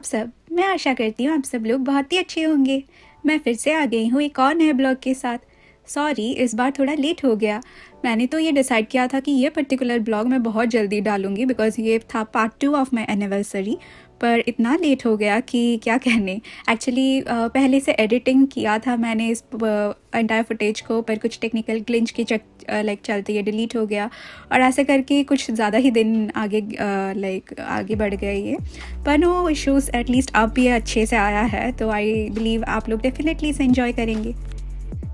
सब? मैं आशा करती हूँ आप सब लोग बहुत ही अच्छे होंगे। मैं फिर से आ गई हूँ एक और नए ब्लॉग के साथ। सॉरी, इस बार थोड़ा लेट हो गया। मैंने तो ये डिसाइड किया था कि ये पर्टिकुलर ब्लॉग मैं बहुत जल्दी डालूँगी बिकॉज़ ये था पार्ट 2 ऑफ माई एनिवर्सरी। पर इतना लेट हो गया कि क्या कहने। एक्चुअली पहले से एडिटिंग किया था मैंने इस एंटायर फुटेज को, पर कुछ टेक्निकल ग्लिच के चलते ये डिलीट हो गया और ऐसे करके कुछ ज़्यादा ही दिन आगे आगे बढ़ गए ये। पर नो इश्यूज़, एटलीस्ट अब ये अच्छे से आया है तो आई बिलीव आप लोग डेफिनेटली इसे एंजॉय करेंगे।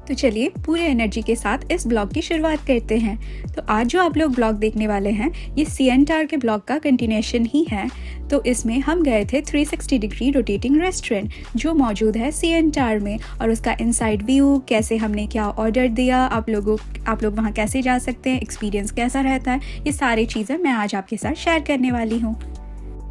तो चलिए पूरे एनर्जी के साथ इस ब्लॉग की शुरुआत करते हैं। तो आज जो आप लोग ब्लॉग देखने वाले हैं ये सीएन टावर के ब्लॉग का कंटिन्यूएशन ही है। तो इसमें हम गए थे 360 डिग्री रोटेटिंग रेस्टोरेंट जो मौजूद है सीएन टावर में, और उसका इनसाइड व्यू, कैसे हमने क्या ऑर्डर दिया, आप लोग वहाँ कैसे जा सकते हैं, एक्सपीरियंस कैसा रहता है, ये सारी चीज़ें मैं आज आपके साथ शेयर करने वाली हूँ।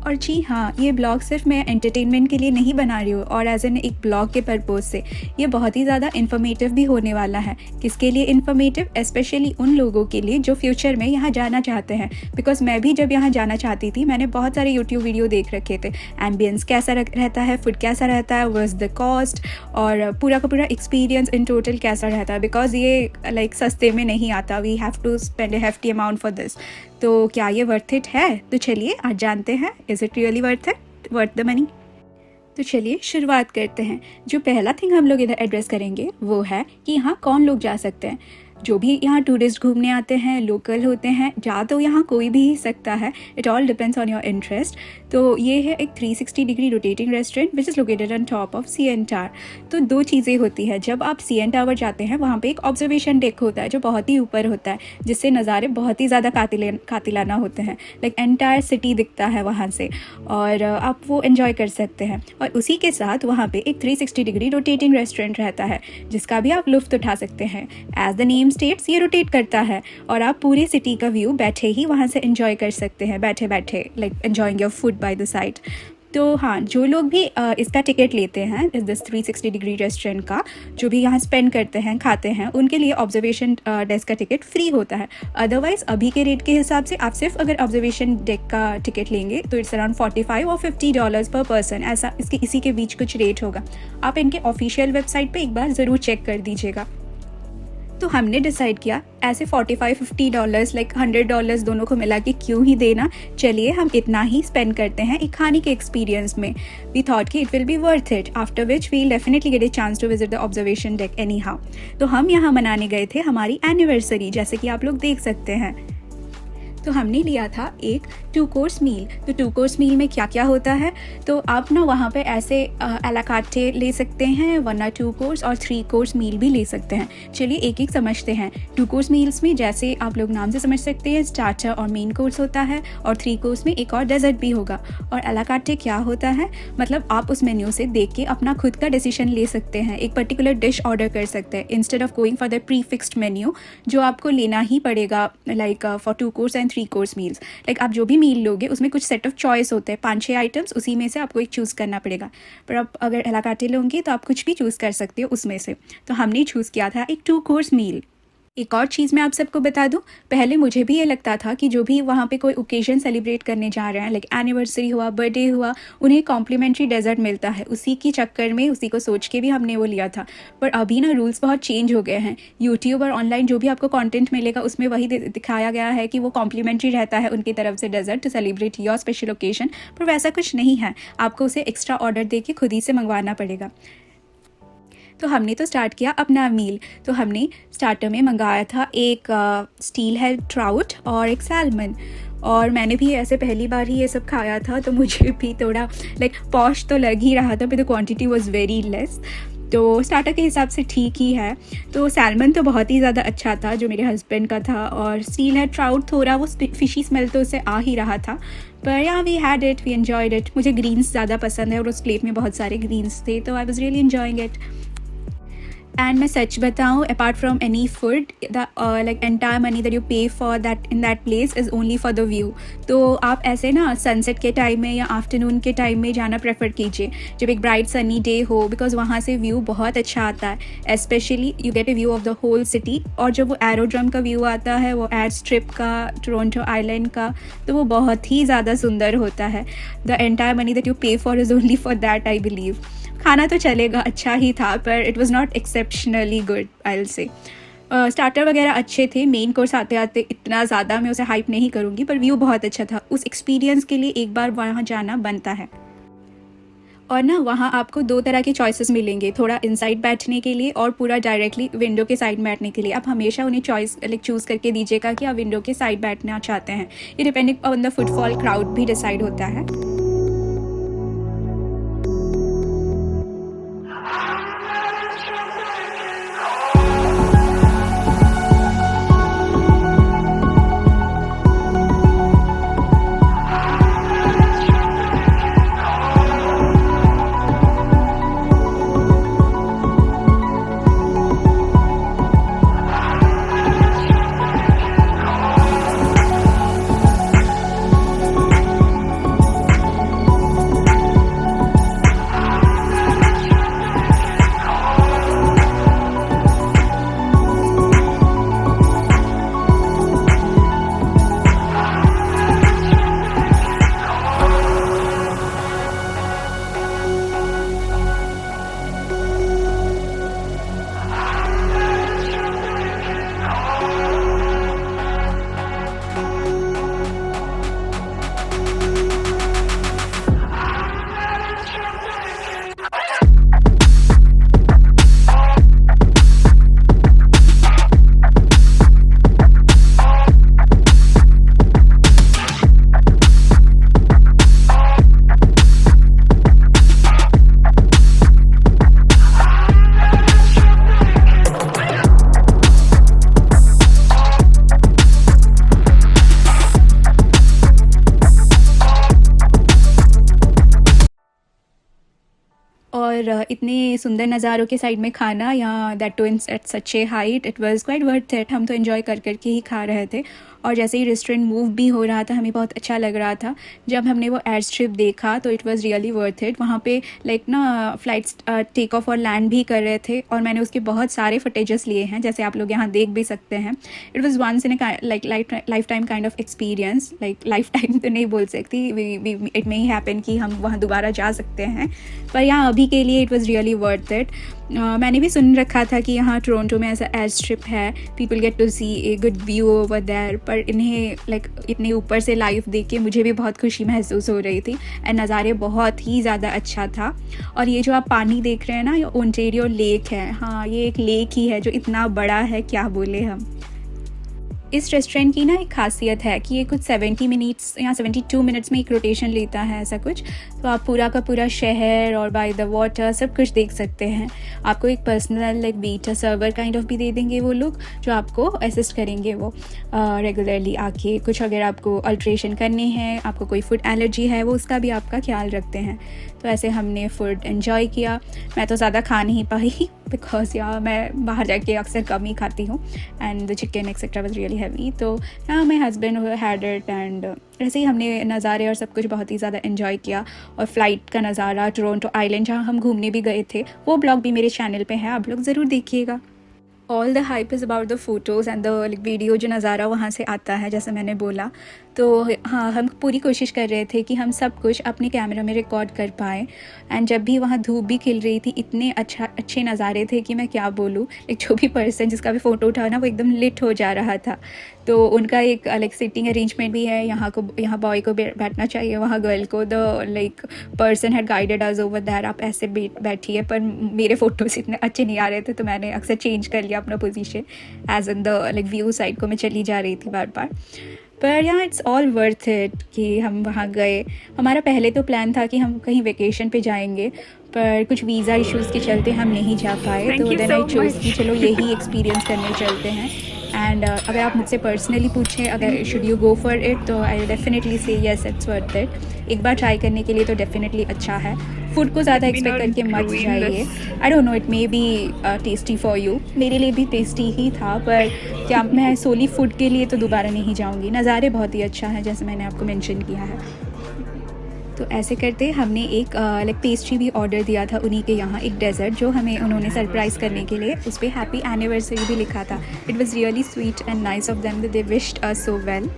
और जी हाँ, ये ब्लॉग सिर्फ मैं एंटरटेनमेंट के लिए नहीं बना रही हूँ और एज एन एक ब्लॉग के पर्पज़ से ये बहुत ही ज़्यादा इन्फॉर्मेटिव भी होने वाला है। किसके लिए इन्फॉर्मेटिव? स्पेशली उन लोगों के लिए जो फ्यूचर में यहाँ जाना चाहते हैं। बिकॉज मैं भी जब यहाँ जाना चाहती थी मैंने बहुत सारे यूट्यूब वीडियो देख रखे थे, एम्बियंस कैसा रहता है, फूड कैसा रहता है, वर्स द कॉस्ट, और पूरा का पूरा एक्सपीरियंस इन टोटल कैसा रहता है। बिकॉज ये सस्ते में नहीं आता, we have to spend a hefty amount for this. तो क्या ये वर्थ इट है? तो चलिए आज जानते हैं, is it really worth the money. तो चलिए शुरुआत करते हैं। जो पहला थिंग हम लोग इधर एड्रेस करेंगे वो है कि यहाँ कौन लोग जा सकते हैं। जो भी यहाँ टूरिस्ट घूमने आते हैं, लोकल होते हैं, जा तो यहाँ कोई भी ही सकता है, it all depends on your interest. तो ये है एक 360 degree rotating restaurant which is located on top of CN tower. तो दो चीज़ें होती है, जब आप सीएन टावर जाते हैं वहाँ पे एक ऑब्जर्वेशन डेक होता है जो बहुत ही ऊपर होता है, जिससे नज़ारे बहुत ही ज़्यादा कातिलाना होते हैं। एंटायर सिटी दिखता है वहाँ से और आप वो एंजॉय कर सकते हैं। और उसी के साथ वहाँ पे एक 360 डिग्री रोटेटिंग रेस्टोरेंट रहता है जिसका भी आप लुत्फ़ उठा सकते हैं। एज द नेम स्टेट्स, ये रोटेट करता है और आप पूरे सिटी का व्यू बैठे ही वहाँ से एंजॉय कर सकते हैं, बैठे बैठे enjoying your food by the side. तो हाँ, जो लोग भी इसका टिकट लेते हैं इस दिस 360 डिग्री रेस्टोरेंट का, जो भी यहाँ स्पेंड करते हैं, खाते हैं, उनके लिए ऑब्जर्वेशन डेस्क का टिकट फ्री होता है। अदरवाइज़ अभी के रेट के हिसाब से आप सिर्फ अगर ऑब्जर्वेशन डेक का टिकट लेंगे तो इट्स अराउंड $45 और $50 पर पर्सन, ऐसा इसी के बीच कुछ रेट होगा। आप इनके ऑफिशियल वेबसाइट पर एक बार ज़रूर चेक कर दीजिएगा। तो हमने डिसाइड किया ऐसे $45-50 $100 दोनों को मिला के क्यों ही देना, चलिए हम इतना ही स्पेंड करते हैं एक खाने के एक्सपीरियंस में। वी थॉट कि it will be worth it, after which we definitely get a chance to visit the observation deck anyhow. तो हम यहाँ मनाने गए थे हमारी एनिवर्सरी, जैसे कि आप लोग देख सकते हैं। तो हमने लिया था एक 2 कोर्स मील। तो 2 कोर्स मील में क्या क्या होता है, तो आप ना वहाँ पे ऐसे अला कार्टे ले सकते हैं, वरना 2 कोर्स और 3 कोर्स मील भी ले सकते हैं। चलिए एक एक समझते हैं। 2 कोर्स मील्स में जैसे आप लोग नाम से समझ सकते हैं, स्टार्टर और मेन कोर्स होता है, और 3 कोर्स में एक और डेजर्ट भी होगा। और अला कार्टे क्या होता है, मतलब आप उस मेन्यू से देख के अपना खुद का डिसीजन ले सकते हैं, एक पर्टिकुलर डिश ऑर्डर कर सकते हैं instead of going for the pre fixed menu जो आपको लेना ही पड़ेगा for 2 course and 3 course meals. आप जो भी मील लोगे उसमें कुछ सेट ऑफ चॉइस होते हैं, 5-6 आइटम्स, उसी में से आपको एक चूज़ करना पड़ेगा। पर आप अगर अला कार्टे लोगे तो आप कुछ भी चूज़ कर सकते हो उसमें से। तो हमने चूज़ किया था एक 2 कोर्स मील। एक और चीज़ मैं आप सबको बता दूं, पहले मुझे भी ये लगता था कि जो भी वहाँ पे कोई ओकेजन सेलिब्रेट करने जा रहे हैं, एनिवर्सरी हुआ, बर्थडे हुआ, उन्हें कॉम्प्लीमेंट्री डेजर्ट मिलता है। उसी की चक्कर में, उसी को सोच के भी हमने वो लिया था। पर अभी ना रूल्स बहुत चेंज हो गए हैं। यूट्यूब और ऑनलाइन जो भी आपको कंटेंट मिलेगा उसमें वही दिखाया गया है कि वो कॉम्प्लीमेंट्री रहता है उनकी तरफ से dessert to celebrate your special occasion. पर वैसा कुछ नहीं है, आपको उसे एक्स्ट्रा ऑर्डर दे के खुद ही से मंगवाना पड़ेगा। तो हमने तो स्टार्ट किया अपना मील। तो हमने स्टार्टर में मंगाया था एक स्टील हेड ट्राउट और एक सैल्मन। और मैंने भी ऐसे पहली बार ही ये सब खाया था, तो मुझे भी थोड़ा पॉश तो लग ही रहा था, पर the quantity was very less. तो स्टार्टर के हिसाब से ठीक ही है। तो सैल्मन तो बहुत ही ज़्यादा अच्छा था जो मेरे हस्बैंड का था, और स्टील हेड ट्राउट थोड़ा वो फिशी स्मेल तो उससे आ ही रहा था। पर यहाँ we had it, we enjoyed it. मुझे ग्रीन्स ज़्यादा पसंद है और उस प्लेट में बहुत सारे ग्रीन्स थे, तो I was really enjoying it. And मैं सच बताऊँ, apart from any food, the like entire money that you pay for that in that place is only for the view. तो आप ऐसे ना सनसेट के टाइम में या आफ्टरनून के टाइम में जाना प्रेफर कीजिए, जब एक ब्राइट सनी डे हो, बिकॉज वहाँ से व्यू बहुत अच्छा आता है। Specially you get a view of the whole city, और जब वो एरोड्रम का व्यू आता है, वो एयर स्ट्रिप का, टोरंटो आइलैंड का, तो वो बहुत ही ज़्यादा सुंदर होता है। The entire money that you pay for is only for that, I believe. खाना तो चलेगा, अच्छा ही था, पर it was not exceptionally good, I will say. Starter वगैरह अच्छे थे, मेन कोर्स आते आते इतना ज़्यादा मैं उसे हाइप नहीं करूँगी, पर व्यू बहुत अच्छा था। उस एक्सपीरियंस के लिए एक बार वहाँ जाना बनता है। और ना वहाँ आपको 2 तरह के चॉइसेस मिलेंगे, थोड़ा इनसाइड बैठने के लिए और पूरा डायरेक्टली विंडो के साइड बैठने के लिए। आप हमेशा उन्हें चॉइस लाइक चूज़ करके दीजिएगा कि आप विंडो के साइड बैठना चाहते हैं। ये depending on the footfall crowd भी डिसाइड होता है। और इतने सुंदर नज़ारों के साइड में खाना, या that too at such a height, it was quite worth it. हम तो एंजॉय कर के ही खा रहे थे, और जैसे ही रेस्टोरेंट मूव भी हो रहा था, हमें बहुत अच्छा लग रहा था। जब हमने वो एयर स्ट्रिप देखा तो it was really worth it. वहाँ पे लाइक ना फ़्लाइट्स टेक ऑफ और लैंड भी कर रहे थे, और मैंने उसके बहुत सारे फुटेजेस लिए हैं, जैसे आप लोग यहाँ देख भी सकते हैं। It was once in a like life time kind of experience. Like life time तो नहीं बोल सकती, इट मे ही हैपन कि हम वहाँ दोबारा जा सकते हैं, पर यहाँ अभी के लिए it was really worth it. मैंने भी सुन रखा था कि यहाँ टोरंटो में ऐसा एयर स्ट्रिप है, people get to see a good view over there, पर इन्हें लाइक इतने ऊपर से लाइव देख के मुझे भी बहुत खुशी महसूस हो रही थी, एंड नज़ारे बहुत ही ज़्यादा अच्छा था। और ये जो आप पानी देख रहे हैं ना, ये ओंटारियो लेक है। हाँ, ये एक लेक ही है जो इतना बड़ा है, क्या बोले हम। इस रेस्टोरेंट की ना एक खासियत है कि ये कुछ 70 मिनट्स या 72 मिनट्स में एक रोटेशन लेता है, ऐसा कुछ। तो आप पूरा का पूरा शहर और बाय द वाटर सब कुछ देख सकते हैं। आपको एक personal like waiter server kind of भी दे देंगे वो लोग, जो आपको असिस्ट करेंगे वो रेगुलरली आके। कुछ अगर आपको अल्ट्रेशन करने हैं, आपको कोई फूड एलर्जी है, वो उसका भी आपका ख्याल रखते हैं। तो ऐसे हमने फूड एंजॉय किया। मैं तो ज़्यादा खा नहीं पाई बिकॉज या मैं बाहर जाके अक्सर कम ही खाती हूँ, and the chicken etcetera was really heavy. तो हाँ, my husband had it, and ऐसे ही हमने नज़ारे और सब कुछ बहुत ही ज़्यादा एंजॉय किया। और फ्लाइट का नज़ारा, टोरंटो आइलैंड जहाँ हम घूमने भी गए थे, वो ब्लॉग भी मेरे चैनल पे है, आप लोग ज़रूर देखिएगा। All the hype is about the photos and the like video, जो नज़ारा वहाँ से आता है, जैसे मैंने बोला। तो हाँ, हम पूरी कोशिश कर रहे थे कि हम सब कुछ अपने कैमरा में रिकॉर्ड कर पाएँ। एंड जब भी वहाँ धूप भी खिल रही थी, इतने अच्छे नज़ारे थे कि मैं क्या बोलूँ। लाइक जो भी पर्सन जिसका भी फ़ोटो उठा ना, वो एकदम लिट हो जा रहा था। तो उनका एक लाइक सिटिंग अरेंजमेंट भी है, यहाँ बॉय को बैठना चाहिए, वहाँ गर्ल को। The like person had guided us over that, आप ऐसे बैठिए। पर मेरे फ़ोटोज़ इतने अच्छे नहीं आ रहे थे, तो मैंने अक्सर चेंज कर लिया अपना position, as in the like view side को मैं चली जा रही थी बार बार। पर यहाँ इट्स ऑल वर्थ इट कि हम वहाँ गए। हमारा पहले तो प्लान था कि हम कहीं वेकेशन पे जाएंगे, पर कुछ वीज़ा इश्यूज़ के चलते हम नहीं जा पाए। तो देन आई चूज़ कि चलो यही एक्सपीरियंस करने चलते हैं। एंड अगर आप मुझसे पर्सनली पूछें अगर should you go for it, तो आई डेफिनेटली से येस, इट्स वर्थ इट। एक बार ट्राई करने के लिए तो डेफिनेटली अच्छा है। फूड को ज़्यादा एक्सपेक्ट करके मत जाइए। I don't know, it may be tasty for you, मेरे लिए भी टेस्टी ही था, पर क्या मैं सोली फूड के लिए तो दोबारा नहीं जाऊँगी। नज़ारे बहुत ही अच्छा है जैसे मैंने आपको मेंशन किया है। तो ऐसे करते हमने एक लाइक पेस्ट्री भी ऑर्डर दिया था उन्हीं के यहाँ, एक डेज़र्ट जो हमें उन्होंने सरप्राइज़ करने के लिए, उस पर हैप्पी एनिवर्सरी भी लिखा था। It was really sweet and nice of them, they wished us so well.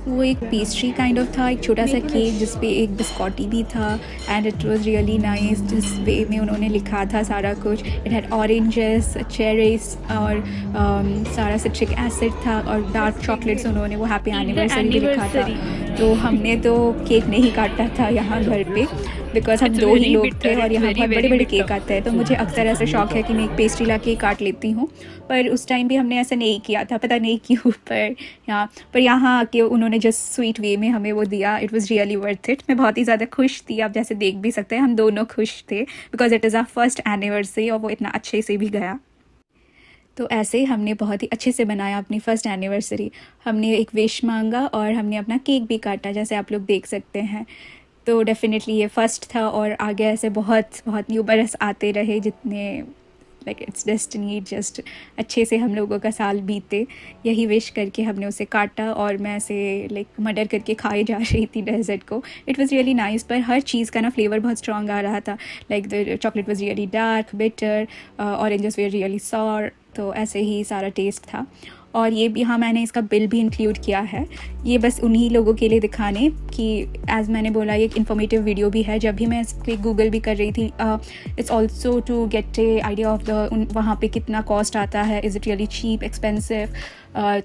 वो एक पेस्ट्री काइंड ऑफ था, एक छोटा सा केक जिस पे एक बिस्कॉटी भी था, and it was really nice जिस वे में उन्होंने लिखा था सारा कुछ। इट हैड ऑरेंजेस, चेरीज और सारा सिट्रिक एसिड था, और डार्क चॉकलेट्स उन्होंने वो हैप्पी एनिवर्सरी भी लिखा था। तो हमने तो केक नहीं काटा था यहाँ घर पे, बिकॉज हम 2 ही लोग थे और यहाँ बहुत बड़े बड़े केक आते हैं। तो मुझे अक्सर ऐसा शौक है कि मैं एक पेस्ट्री ला के काट लेती हूँ, पर उस टाइम भी हमने ऐसा नहीं किया था, पता नहीं क्यों। पर यहाँ आके उन्होंने जस्ट स्वीट वे में हमें वो दिया। It was really worth it. मैं बहुत ही ज़्यादा खुश थी, आप जैसे देख भी सकते हैं, हम दोनों खुश थे because it is our first anniversary, और वो इतना अच्छे से भी गया। तो ऐसे हमने बहुत ही अच्छे से बनाया अपनी फ़र्स्ट एनिवर्सरी। हमने एक विश मांगा और हमने अपना केक भी काटा, जैसे आप लोग देख सकते हैं। तो डेफिनेटली ये फ़र्स्ट था, और आगे ऐसे बहुत बहुत न्यू बरस आते रहे, जितने लाइक इट्स डेस्टिनी, जस्ट अच्छे से हम लोगों का साल बीते, यही विश करके हमने उसे काटा। और मैं ऐसे लाइक मर्डर करके खाए जा रही थी डेजर्ट को। इट वाज रियली नाइस, पर हर चीज़ का ना फ्लेवर बहुत स्ट्रॉन्ग आ रहा था। Like the chocolate was really dark, bitter, oranges were really sour, तो ऐसे ही सारा टेस्ट था। और ये भी, हाँ, मैंने इसका बिल भी इंक्लूड किया है, ये बस उन्हीं लोगों के लिए दिखाने कि एज़ मैंने बोला ये एक इन्फॉर्मेटिव वीडियो भी है। जब भी मैं इस पर गूगल भी कर रही थी, it's also to get a idea of the वहाँ पे कितना कॉस्ट आता है, is it really cheap, expensive.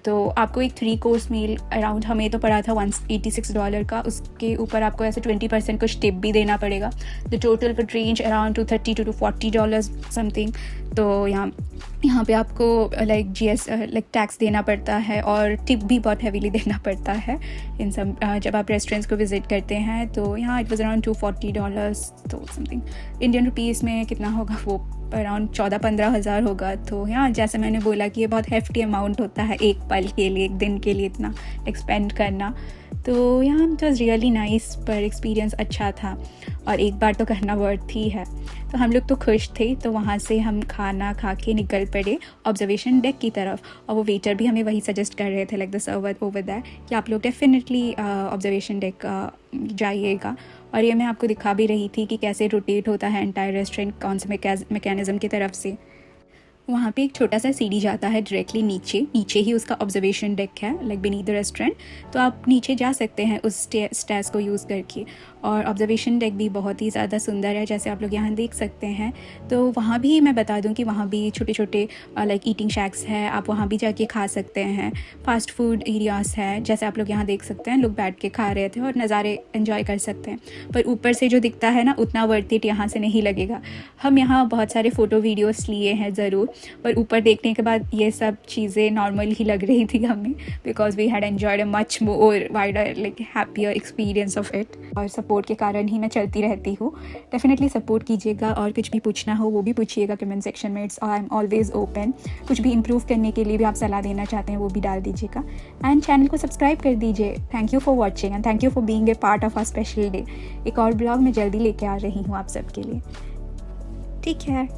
तो आपको एक 3 कोर्स मील अराउंड, हमें तो पड़ा था $186 का, उसके ऊपर आपको ऐसे 20% कुछ टिप भी देना पड़ेगा। The total would range around $30 to $40 something. तो यहाँ पे आपको लाइक लाइक टैक्स देना पड़ता है, और टिप भी बहुत हैवीली देना पड़ता है इन सब जब आप रेस्टोरेंट्स को विज़िट करते हैं। तो यहाँ इट वाज अराउंड $240, तो समथिंग इंडियन रुपीज़ में कितना होगा, वो अराउंड 14-15 हज़ार होगा। तो यहाँ जैसे मैंने बोला कि ये बहुत हेफ्टी अमाउंट होता है एक पल के लिए, एक दिन के लिए इतना एक्सपेंड करना। तो यहाँ इट वॉज़ रियली नाइस, पर एक्सपीरियंस अच्छा था, और एक बार तो करना वर्थ ही है। तो हम लोग तो खुश थे। तो वहाँ से हम खाना खा के निकल पड़े ऑब्जर्वेशन डेक की तरफ, और वो वेटर भी हमें वही सजेस्ट कर रहे थे, like the server over that, कि आप लोग डेफिनेटली ऑब्जर्वेशन डेक जाइएगा। और ये मैं आपको दिखा भी रही थी कि कैसे रोटेट होता है एंटायर रेस्टोरेंट, कौन से मैकेनिज़्म की तरफ से। वहाँ पे एक छोटा सा सीढ़ी जाता है डायरेक्टली नीचे ही उसका ऑब्जर्वेशन डेक है, लाइक बीनीथ द रेस्टोरेंट। तो आप नीचे जा सकते हैं उस स्टेयर्स को यूज़ करके। और ऑब्जर्वेशन डेक भी बहुत ही ज़्यादा सुंदर है, जैसे आप लोग यहाँ देख सकते हैं। तो वहाँ भी मैं बता दूँ कि वहाँ भी छोटे छोटे लाइक ईटिंग शैक्स है, आप वहाँ भी जाके खा सकते हैं। फास्ट फूड एरियाज़ है, जैसे आप लोग यहाँ देख सकते हैं, लोग बैठ के खा रहे थे और नज़ारे एंजॉय कर सकते हैं। पर ऊपर से जो दिखता है ना, उतना वर्थ इट यहाँ से नहीं लगेगा। हम यहाँ बहुत सारे फ़ोटो वीडियोज़ लिए हैं ज़रूर, पर ऊपर देखने के बाद ये सब चीज़ें नॉर्मल ही लग रही थी हमें, because we had enjoyed a much more wider like happier experience of it. और सपोर्ट के कारण ही मैं चलती रहती हूँ। डेफिनेटली सपोर्ट कीजिएगा, और कुछ भी पूछना हो वो भी पूछिएगा कमेंट सेक्शन में। It's I am always open. कुछ भी इम्प्रूव करने के लिए भी आप सलाह देना चाहते हैं वो भी डाल दीजिएगा, एंड चैनल को सब्सक्राइब कर दीजिए। Thank you for watching, and thank you for being a part of our special day. एक और ब्लॉग मैं जल्दी लेके आ रही हूँ आप सबके लिए। ठीक है।